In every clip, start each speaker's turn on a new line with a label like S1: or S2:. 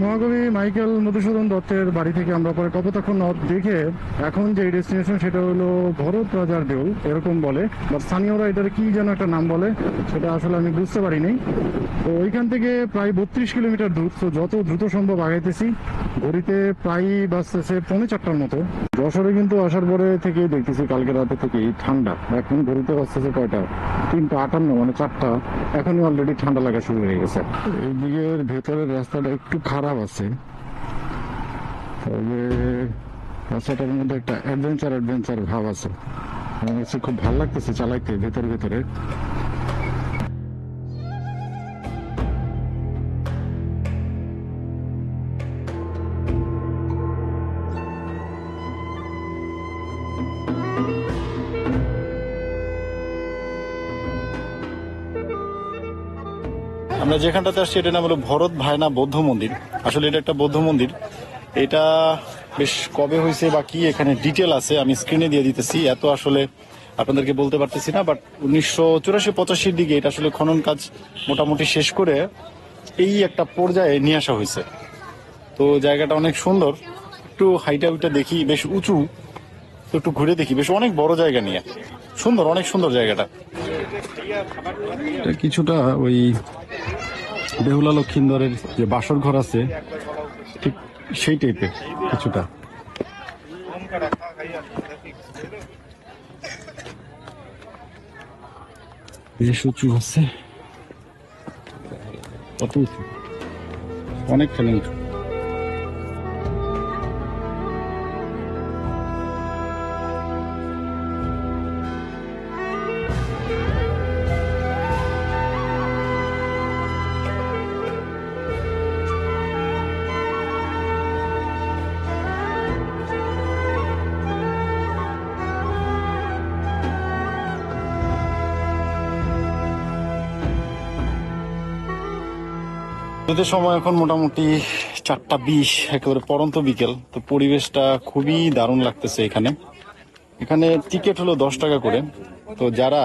S1: মহাকবি মাইকেল মধুসূদন দত্তের বাড়ি থেকে আমরা পরে কপোতাক্ষ নদ দেখে এখন যে ডেস্টিনেশন সেটা হলো ভরত রাজার দেউল এরকম বলে, বা স্থানীয়রা এটার কি যেন একটা নাম বলে, সেটা আসলে আমি বুঝতে পারিনি। তো ওইখান থেকে প্রায় 32 কিলোমিটার দূর। তো যত দ্রুত সম্ভব আগাইতেছি, ঘড়িতে প্রায় বাজতেছে 4:45 মতো। যশোরে কিন্তু আসার পরে থেকে দেখতেছি কালকে রাতে থেকেই ঠান্ডা। এখন ঘড়িতে বাজতেছে কয়টা, 3:58, মানে 4টা। এখনই অলরেডি ঠান্ডা লাগা শুরু হয়ে গেছে। এইদিকের ভেতরের রাস্তাটা একটু খারাপ আছে, তবে রাস্তাটার মধ্যে একটা অ্যাডভেঞ্চার ভাব আছে। আমার কাছে খুব ভালো লাগতেছে চালাইতে ভেতরে ভেতরে।
S2: আমরা যেখানটাতে আসছি এটার নাম হলো ভরত ভায়না বৌদ্ধ মন্দির। আসলে এটা একটা বৌদ্ধ মন্দির। এটা বেশ কবে হয়েছে বা কি এখানে ডিটেল আছে আমি স্ক্রিনে দিয়ে দিতেছি, এত আসলে আপনাদেরকে বলতে পারতেছি না। বাট 1984-85 দিকে এটা আসলে খনন কাজ মোটামুটি শেষ করে এই একটা পর্যায়ে নিয়ে আসা হয়েছে। তো জায়গাটা অনেক সুন্দর, একটু হাইটা উইটা দেখি, বেশ উঁচু। তো একটু ঘুরে দেখি, বেশ অনেক বড় জায়গা নিয়ে সুন্দর, অনেক সুন্দর জায়গাটা। কিছুটা ওই বেহুলা লক্ষিন্দরের যে বাসর ঘর আছে ঠিক সেই টাইপের কিছুটা। বেশ উঁচু আছে, কত উঁচু, অনেক খেলে উঁচু। এদের সময় এখন মোটামুটি 4:20, একেবারে পরন্ত বিকেল। তো পরিবেশটা খুবই দারুণ লাগতেছে এখানে। এখানে টিকিট হলো 10 টাকা করে। তো যারা,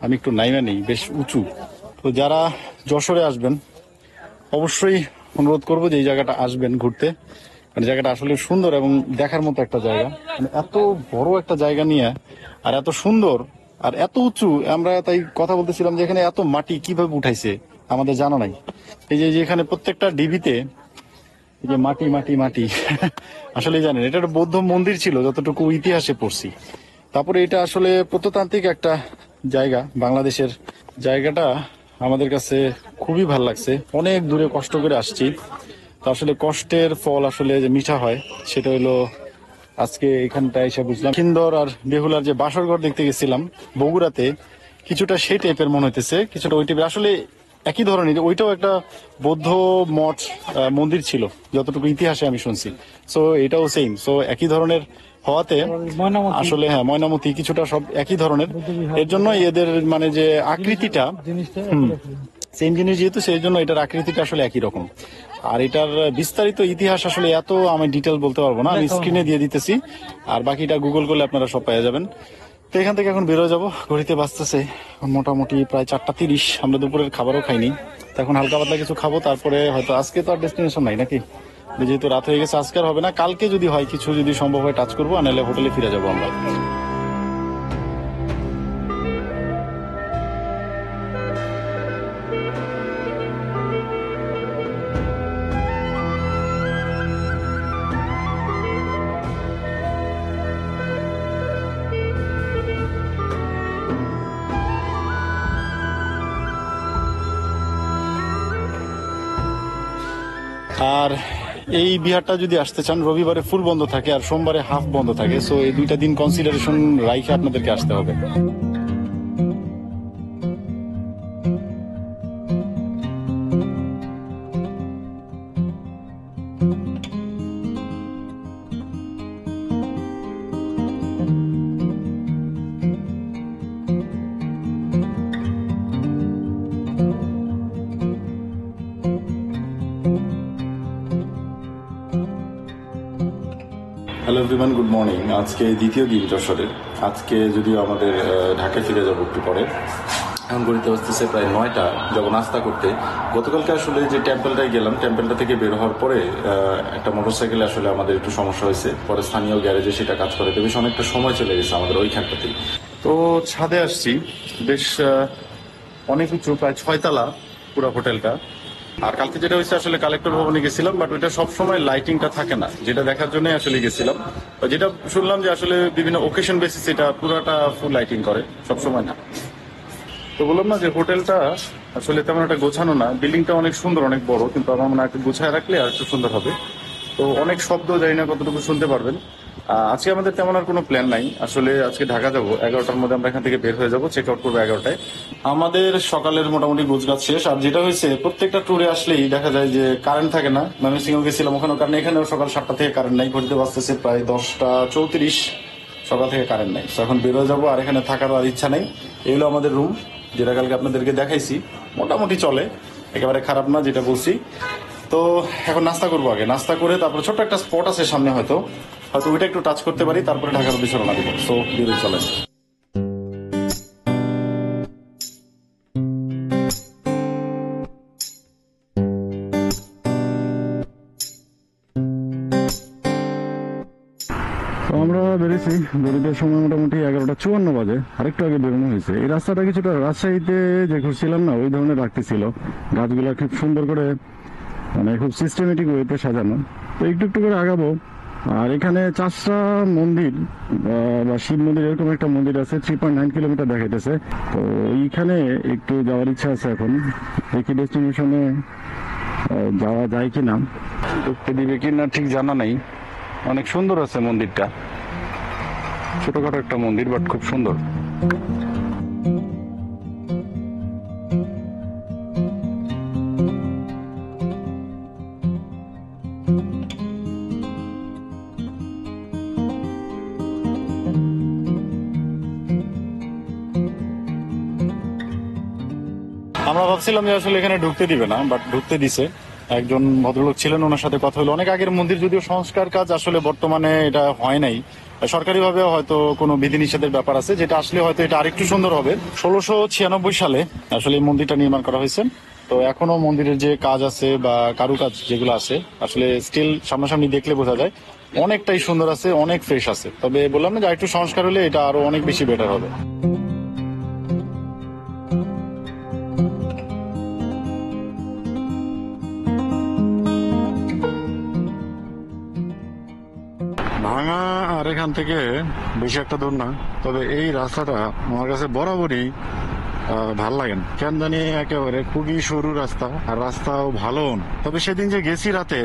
S2: আমি একটু নাইমা নেই, বেশ উঁচু। তো যারা যশোরে আসবেন অবশ্যই অনুরোধ করবো যে এই জায়গাটা আসবেন ঘুরতে। মানে জায়গাটা আসলে সুন্দর এবং দেখার মতো একটা জায়গা। মানে এত বড় একটা জায়গা নিয়ে আর এত সুন্দর আর এত উঁচু, আমরা তাই কথা বলতেছিলাম যে এখানে এত মাটি কিভাবে উঠাইছে আমাদের জানা নাই। এই যে এখানে প্রত্যেকটা ডিবিতে এই যে মাটি মাটি মাটি আসলে জানেন এটা একটা বৌদ্ধ মন্দির ছিল যতটুকু ইতিহাসে পড়ছি। তারপরে এটা আসলে প্রত্নতান্ত্রিক একটা জায়গা, বাংলাদেশের জায়গাটা আমাদের কাছে খুবই ভালো লাগছে। অনেক দূরে কষ্ট করে আসছি, তো আসলে কষ্টের ফল আসলে যে মিঠা হয় সেটা হলো আজকে এখানটা এসে বুঝলাম। কিন্দর আর বেহুলার যে বাসরঘর দেখতে গেছিলাম বগুড়াতে, কিছুটা সেই টাইপের মনে হইতেছে, কিছুটা ওই টাইপের। আসলে একই ধরনের, ওইটাও একটা বৌদ্ধ মঠ মন্দির ছিল যতটুকু ইতিহাসে আমি শুনছি। সো এটাও সেম, সো একই ধরনের হওয়াতে আসলে হ্যাঁ ময়নামতি কিছুটা সব একই ধরনের। এর জন্য এদের মানে যে আকৃতিটা সেম জিনিস যেহেতু, সেই জন্য এটার আকৃতিটা আসলে একই রকম। আর এটার বিস্তারিত ইতিহাস আসলে এত আমি ডিটেল বলতে পারবো না, আমি স্ক্রিনে দিয়ে দিতেছি, আর বাকিটা গুগল করলে আপনারা সব পেয়ে যাবেন। তো এখান থেকে এখন বেরোয় যাবো, ঘড়িতে বাজতেছে মোটামুটি প্রায় 4:30। আমরা দুপুরের খাবারও খাইনি, তো এখন হালকা পাতলা কিছু খাবো। তারপরে হয়তো আজকে তো আর ডেস্টিনেশন নাই নাকি, যেহেতু রাত হয়ে গেছে আজকে আর হবে না। কালকে যদি হয় কিছু, যদি সম্ভব হয় টাচ করবো, আর নাহলে হোটেলে ফিরে যাবো আমরা। আর এই বিহারটা যদি আসতে চান, রবিবারে ফুল বন্ধ থাকে আর সোমবারে হাফ বন্ধ থাকে। সো এই 2টা দিন কনসিডারেশন রাইখে আপনাদেরকে আসতে হবে। Hello everyone, good morning. আজকে দ্বিতীয় দিন যশোরের। আজকে যদিও আমাদের ঢাকায় ফিরে যাবো একটু পরে। এখন ঘড়িতে বাজতেছে প্রায় 9টা, যখন নাস্তা করতে। গতকালকে আসলে যে টেম্পলটায় গেলাম, টেম্পলটা থেকে বের হওয়ার পরে একটা মোটরসাইকেলে আসলে আমাদের একটু সমস্যা হয়েছে, পরে স্থানীয় গ্যারেজে সেটা কাজ করাতে বেশ অনেকটা সময় চলে গেছে আমাদের ওইখানটাতেই। তো ছাদে আসছি, বেশ অনেক উঁচু, প্রায় 6 তলা পুরো হোটেলটা। আর কালকে যেটা হয়েছে, আসলে কালেক্টর ভবনে গেছিলাম, বাট ওইটা সবসময় লাইটিংটা থাকে না, যেটা দেখার জন্য আসলে গেছিলাম। যেটা শুনলাম যে আসলে বিভিন্ন ওকেশন বেসিস এটা পুরাটা ফুল লাইটিং করে, সবসময় না। তো বললাম না যে হোটেলটা আসলে তেমন একটা গোছানো না, বিল্ডিংটা অনেক সুন্দর, অনেক বড়, কিন্তু আমার মনে হয় একটু গোছায় রাখলে আর একটু সুন্দর হবে। তো অনেক শব্দ, জানি না কতটুকু শুনতে পারবেন। আজকে আমাদের তেমন আর কোনো প্ল্যান নাই, আসলে আজকে ঢাকা যাবো 11টার মধ্যে, আমরা এখান থেকে বের হয়ে যাবো, চেক আউট করবো 11টায়। আমাদের সকালের মোটামুটি গোছগাছ শেষ। আর যেটা হয়েছে, প্রত্যেকটা ট্যুরে আসলেই দেখা যায় যে কারেন্ট থাকে না। ময়মনসিংহ গেছিলাম, ওখানেও কারণ, এখানেও সকাল 7টা থেকে কারেন্ট নাই, ঘড়িতে বাজতেছে প্রায় 10টা 34, সকাল থেকে কারেন্ট নাই। তো এখন বেরোয় যাবো, আর এখানে থাকার আর ইচ্ছা নেই। এগুলো আমাদের রুম, যেটা কালকে আপনাদেরকে দেখাইছি, মোটামুটি চলে, একেবারে খারাপ না যেটা বলছি। তো এখন নাস্তা করবো, আগে নাস্তা করে তারপর ছোট্ট একটা স্পট আছে সামনে, হয়তো ওইটা একটু টাচ করতে পারি, তারপরে ঢাকার উদ্দেশ্যে রওনা দিব। সো বেরোয় চলেন।
S1: তো আমরা বেরিয়েছি, বেরোতে সময় মোটামুটি 11টা 54 বাজে, আরেকটু আগে বেরোনো হয়েছে। এই রাস্তাটা কিছুটা রাজশাহীতে যে ঘুরছিলাম না, ওই ধরনের রাখতেছিল, গাছগুলা খুব সুন্দর করে, মানে খুব সিস্টেমেটিক ওয়েতে সাজানো। তো একটু একটু করে আগাবো। আর এখানে 4টা মন্দির বা শিব মন্দির, এরকম একটা মন্দির আছে, 3.9 কিলোমিটার দেখাইতেছে। তো এইখানে একটু যাওয়ার ইচ্ছা আছে এখন, দেখি ডেস্টিনেশনে যাওয়া যায় কিনা, ঢুকতে দিবে কিনা ঠিক জানা নাই। অনেক সুন্দর আছে মন্দিরটা, ছোটখাটো একটা মন্দির, বাট খুব সুন্দর। আমরা ভাবছিলাম যে আসলে এখানে ঢুকতে দিবে না, বাট ঢুকতে দিছে। একজন ভদ্রলোক ছিলেন, ওনার সাথে কথা হলো। অনেক আগের মন্দির, যদিও সংস্কার কাজ আসলে বর্তমানে এটা হয় নাই, সরকারিভাবে হয়তো কোনো বিধিনিষেধের ব্যাপার আছে, যেটা আসলে হয়তো এটা আরেকটু সুন্দর হবে। 1696 সালে আসলে এই মন্দিরটা নির্মাণ করা হয়েছে। তো এখনো মন্দিরের যে কাজ আছে বা কারুকাজ যেগুলো আছে, আসলে স্টিল সামনাসামনি দেখলে বোঝা যায় অনেকটাই সুন্দর আছে, অনেক ফ্রেশ আছে। তবে বললাম না যে একটু সংস্কার হলে এটা আরো অনেক বেশি বেটার হবে। ভাঙা আর এখান থেকে বেশি একটা দূর না, তবে এই রাস্তাটা আমার কাছে বরাবরই ভাল লাগে না, কেন জানি, একেবারে খুবই সরু রাস্তা, আর রাস্তাও ভালো না। তবে সেদিন যে গেছি রাতে,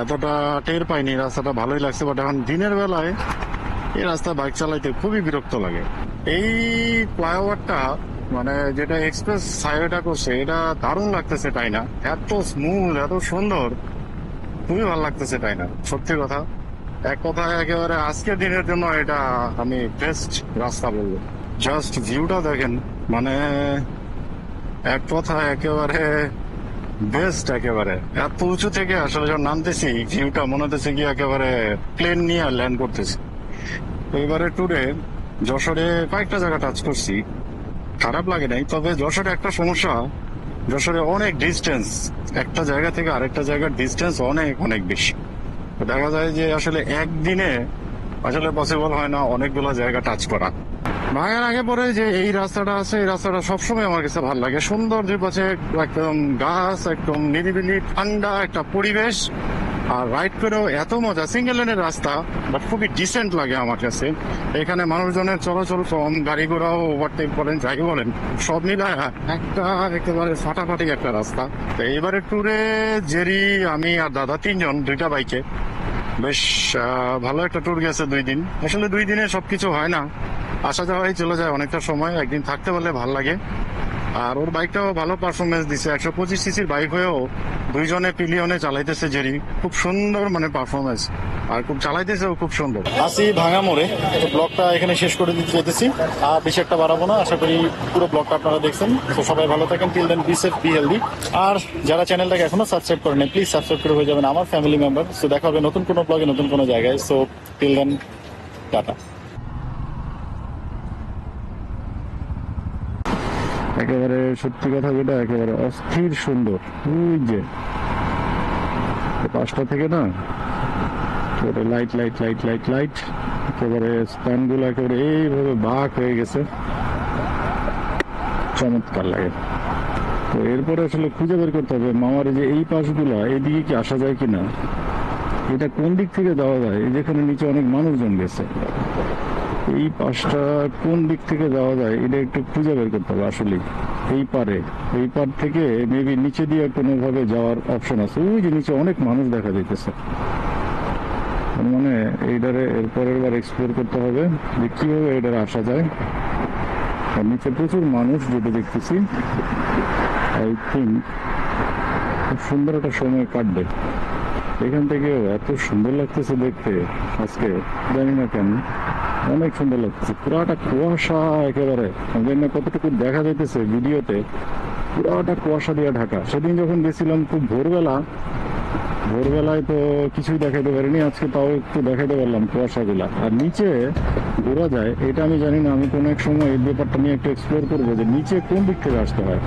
S1: এতটা টের পাইনি, রাস্তাটা ভালোই লাগছে। বাট এখন দিনের বেলায় এই রাস্তা বাইক চালাইতে খুবই বিরক্ত লাগে। এই ফ্লাইওভারটা, মানে যেটা এক্সপ্রেস হাইওয়েটা করছে, এটা দারুণ লাগতেছে, তাই না? এত স্মুথ, এত সুন্দর, খুবই ভালো লাগতেছে, তাই না? সত্যি কথা, এক কথায় একেবারে আজকের দিনের জন্য এটা আমি বেস্ট রাস্তা বলবো। জাস্ট ভিউটা দেখেন, মানে এক কথায় একেবারে বেস্ট। একেবারে এত উঁচু থেকে আসলে যখন নামতেছি, ভিউটা মনে হতেছে কি একেবারে প্লেন নিয়ে ল্যান্ড করতেছি। তো এবারে ট্যুরে যশোরে কয়েকটা জায়গা টাচ করছি, খারাপ লাগে নাই। তবে যশোরে একটা সমস্যা, যশোরে অনেক ডিস্টেন্স, একটা জায়গা থেকে আরেকটা জায়গার ডিস্টেন্স অনেক অনেক বেশি। তো দেখা যায় যে আসলে একদিনে আসলে পসিবল হয় না অনেকগুলো জায়গা টাচ করা। ভাঙার আগে পরে যে এই রাস্তাটা আছে, এই রাস্তাটা সবসময় আমার কাছে ভালো লাগে। সুন্দর দুপাশে একদম গাছ, একদম নিরিবিলি ঠান্ডা একটা পরিবেশ, আর রাইড করেও এত মজা। সিঙ্গেল লেনের রাস্তা, বাট খুবই ডিসেন্ট লাগে আমার কাছে। এখানে মানুষজনের চলাচল কম, গাড়ি ঘোড়াও ওভারটেক বলেন, যাই বলেন, সব মিলায় একটা একেবারে ফাটাফাটি একটা রাস্তা। তো এইবারে ট্যুরে জেরি, আমি আর দাদা, 3জন, 2টা বাইকে। বেশ ভালো একটা ট্যুর গেছে 2 দিন। আসলে 2 দিনে সবকিছু হয় না, আসা যাওয়াই চলে যায় অনেকটা সময়, একদিন থাকতে পারলে ভাল লাগে। আর ওর বাইকটাও ভালো পারফরমেন্স দিছে, 125 সিসির বাইক হয়েও 2জনে পিলিয়নে চালাইতেছে জেরি, খুব সুন্দর মানে পারফরমেন্স, আর খুব চালাইতেছেও খুব সুন্দর। আসি ভাঙা মোড়ে, তো ব্লগটা এখানে শেষ করে দিতে যেতেছি, আর বেশি একটা বাড়াবো না। আশা করি পুরো ব্লগটা আপনারা দেখছেন। তো সবাই ভালো থাকেন, till then be safe, be healthy. আর যারা চ্যানেলটাকে এখনো সাবস্ক্রাইব করেন, প্লিজ সাবস্ক্রাইব করে হয়ে যাবেন আমার ফ্যামিলি মেম্বার। সো দেখা হবে নতুন কোনো ব্লগে, নতুন কোনো জায়গায়। So till then, tata. একেবারে সত্যি কথা যেটা, একেবারে অস্থির সুন্দর। ওই যে পাঁচটা থেকে না light light light light light, একেবারে স্প্যান গুলো একেবারে এইভাবে বাঁক হয়ে গেছে, চমৎকার লাগে। তো এরপরে আসলে খুঁজে বের করতে হবে মামার যে এই পাশগুলা এইদিকে কি আসা যায় কিনা, এটা কোন দিক থেকে যাওয়া যায়। এই যেখানে নিচে অনেক মানুষজন গেছে, এই পাশটা কোন দিক থেকে যাওয়া যায় এটা একটু খুঁজে বের করতে হবে। আসলে এই পার থেকে মেবি নিচে দিয়ে কোনোভাবে যাওয়ার অপশন আছে। ওই যে নিচে অনেক মানুষ দেখা যাইতেছে, মানে এইটারে এরপরের বার এক্সপ্লোর করতে হবে যে কিভাবে এটারে আসা যায়। আর নিচে প্রচুর মানুষ যেটা দেখতেছি, আই থিঙ্ক খুব সুন্দর একটা সময় কাটবে এখান থেকেও। এত সুন্দর লাগতেছে দেখতে আজকে, জানি না কেন অনেক সুন্দর লাগতেছে। পুরাটা কুয়াশা, একেবারে জানি না কতটুকু দেখা যাইতেছে ভিডিওতে, পুরাটা কুয়াশা দিয়ে ঢাকা। সেদিন যখন গেছিলাম খুব ভোরবেলায় তো কিছুই দেখাইতে পারিনি, আজকে তাও একটু দেখাইতে পারলাম কুয়াশাগুলা। আর নিচে ঘোরা যায় এটা আমি জানি না, আমি কোনো এক সময় এই ব্যাপারটা নিয়ে একটু এক্সপ্লোর করবো যে নিচে কোন দিক থেকে আসতে হয়।